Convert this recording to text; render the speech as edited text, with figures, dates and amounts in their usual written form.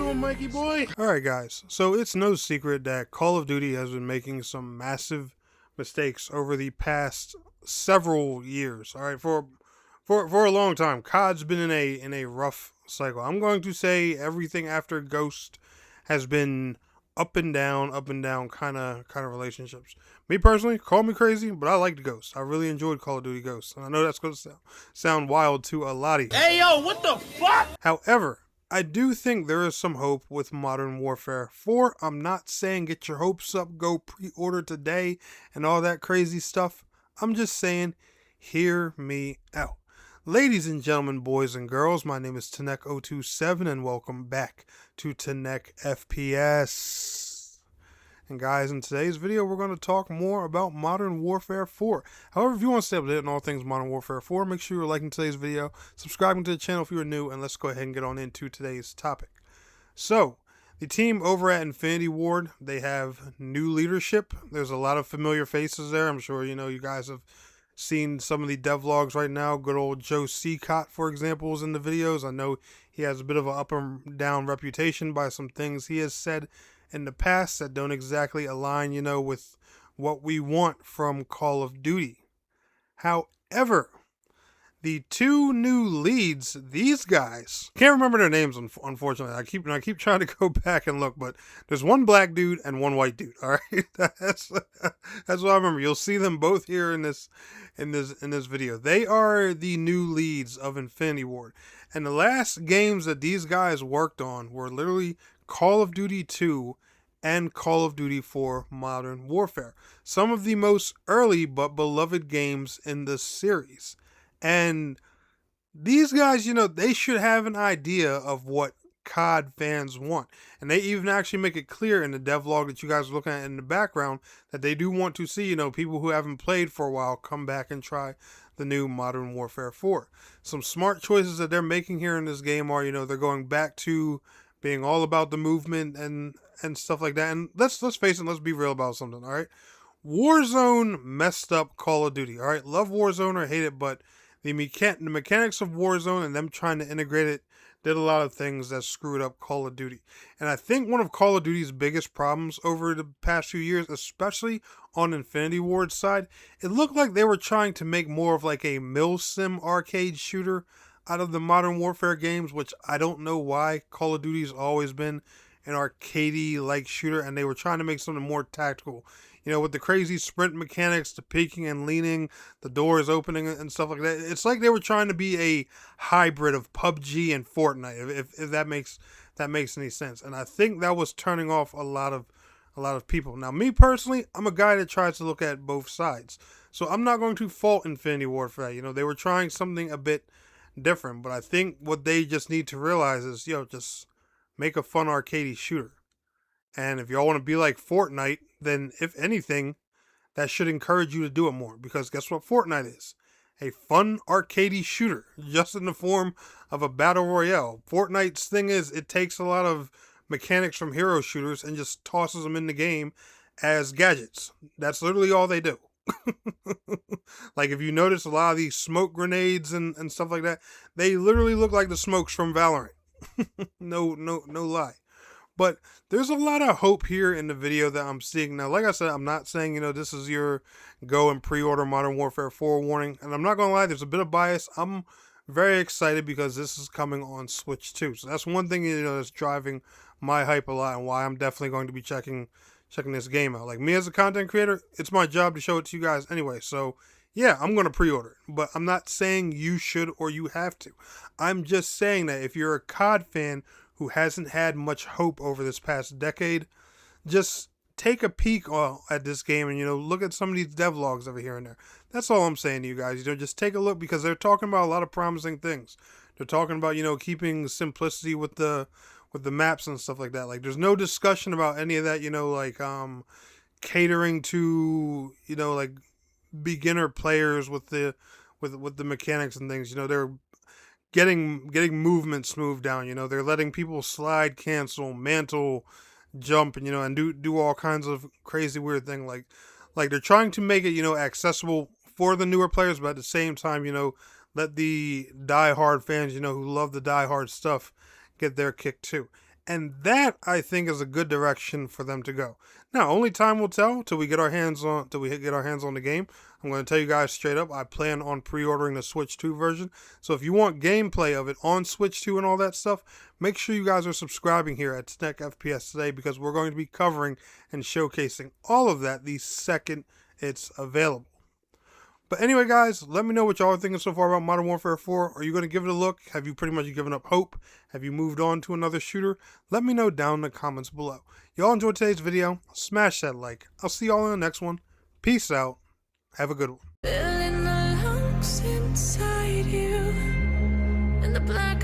doing, Mikey boy? Alright guys, so it's no secret that Call of Duty has been making some massive mistakes over the past several years. Alright, for a long time. COD's been in a rough cycle. I'm going to say everything after Ghost has been up and down kind of relationships. Me personally, call me crazy, but I liked Ghost. I really enjoyed Call of Duty Ghost. And I know that's going to sound wild to a lot of you. Hey, yo, what the fuck? However, I do think there is some hope with Modern Warfare 4. I'm not saying get your hopes up, go pre-order today, and all that crazy stuff. I'm just saying, hear me out. Ladies and gentlemen, boys and girls, my name is Tanek027, and welcome back to Tanek FPS. And guys, in today's video, we're going to talk more about Modern Warfare 4. However, if you want to stay up to date on all things Modern Warfare 4, make sure you're liking today's video, subscribing to the channel if you're new, and let's go ahead and get on into today's topic. So, the team over at Infinity Ward, they have new leadership. There's a lot of familiar faces there. I'm sure you guys have seen some of the devlogs right now. Good old Joe Seacott, for example, is in the videos. I know he has a bit of an up and down reputation by some things he has said in the past that don't exactly align, with what we want from Call of Duty. However, the two new leads, these guys, can't remember their names, unfortunately. I keep trying to go back and look, but there's one black dude and one white dude. All right, that's what I remember. You'll see them both here in this video. They are the new leads of Infinity Ward, and the last games that these guys worked on were literally Call of Duty 2 and Call of Duty 4 Modern Warfare. Some of the most early but beloved games in the series. And these guys, they should have an idea of what COD fans want. And they even actually make it clear in the devlog that you guys are looking at in the background that they do want to see, people who haven't played for a while come back and try the new Modern Warfare 4. Some smart choices that they're making here in this game are, they're going back to being all about the movement and stuff like that. And let's face it, let's be real about something, all right? Warzone messed up Call of Duty, all right? Love Warzone or hate it, but the mechanics of Warzone and them trying to integrate it did a lot of things that screwed up Call of Duty. And I think one of Call of Duty's biggest problems over the past few years, especially on Infinity Ward's side, it looked like they were trying to make more of like a milsim arcade shooter out of the Modern Warfare games, which I don't know why. Call of Duty's always been an arcadey-like shooter, and they were trying to make something more tactical. With the crazy sprint mechanics, the peeking and leaning, the doors opening and stuff like that. It's like they were trying to be a hybrid of PUBG and Fortnite, if that makes any sense. And I think that was turning off a lot of people. Now, me personally, I'm a guy that tries to look at both sides. So I'm not going to fault Infinity Ward for that. They were trying something a bit different, but I think what they just need to realize is, just make a fun arcadey shooter. And if y'all want to be like Fortnite, then if anything, that should encourage you to do it more. Because guess what Fortnite is? A fun arcadey shooter, just in the form of a battle royale. Fortnite's thing is, it takes a lot of mechanics from hero shooters and just tosses them in the game as gadgets. That's literally all they do. Like, if you notice a lot of these smoke grenades and stuff like that, they literally look like the smokes from Valorant. No lie. But there's a lot of hope here in the video that I'm seeing. Now, like I said, I'm not saying, this is your go and pre-order Modern Warfare 4 warning. And I'm not going to lie, there's a bit of bias. I'm very excited because this is coming on Switch too. So that's one thing, that's driving my hype a lot and why I'm definitely going to be checking this game out. Like, me as a content creator, it's my job to show it to you guys anyway. So yeah, I'm going to pre-order it. But I'm not saying you should or you have to. I'm just saying that if you're a COD fan who hasn't had much hope over this past decade, just take a peek at this game and, look at some of these devlogs over here and there. That's all I'm saying to you guys. Just take a look, because they're talking about a lot of promising things. They're talking about, keeping simplicity with the maps and stuff like that. Like, there's no discussion about any of that, like catering to, like beginner players with the mechanics and things. They're getting movement smoothed down. They're letting people slide, cancel, mantle, jump, and do all kinds of crazy weird thing. Like they're trying to make it, accessible for the newer players, but at the same time, let the die-hard fans, who love the die-hard stuff, get their kick too. And that, I think, is a good direction for them to go. Now, only time will tell till we get our hands on the game. I'm going to tell you guys straight up, I plan on pre-ordering the Switch 2 version. So if you want gameplay of it on Switch 2 and all that stuff, make sure you guys are subscribing here at Snack FPS today, because we're going to be covering and showcasing all of that the second it's available. But anyway, guys, let me know what y'all are thinking so far about Modern Warfare 4. Are you going to give it a look? Have you pretty much given up hope? Have you moved on to another shooter? Let me know down in the comments below. Y'all enjoyed today's video? Smash that like. I'll see y'all in the next one. Peace out. Have a good one. Filling the lungs inside you, and the blood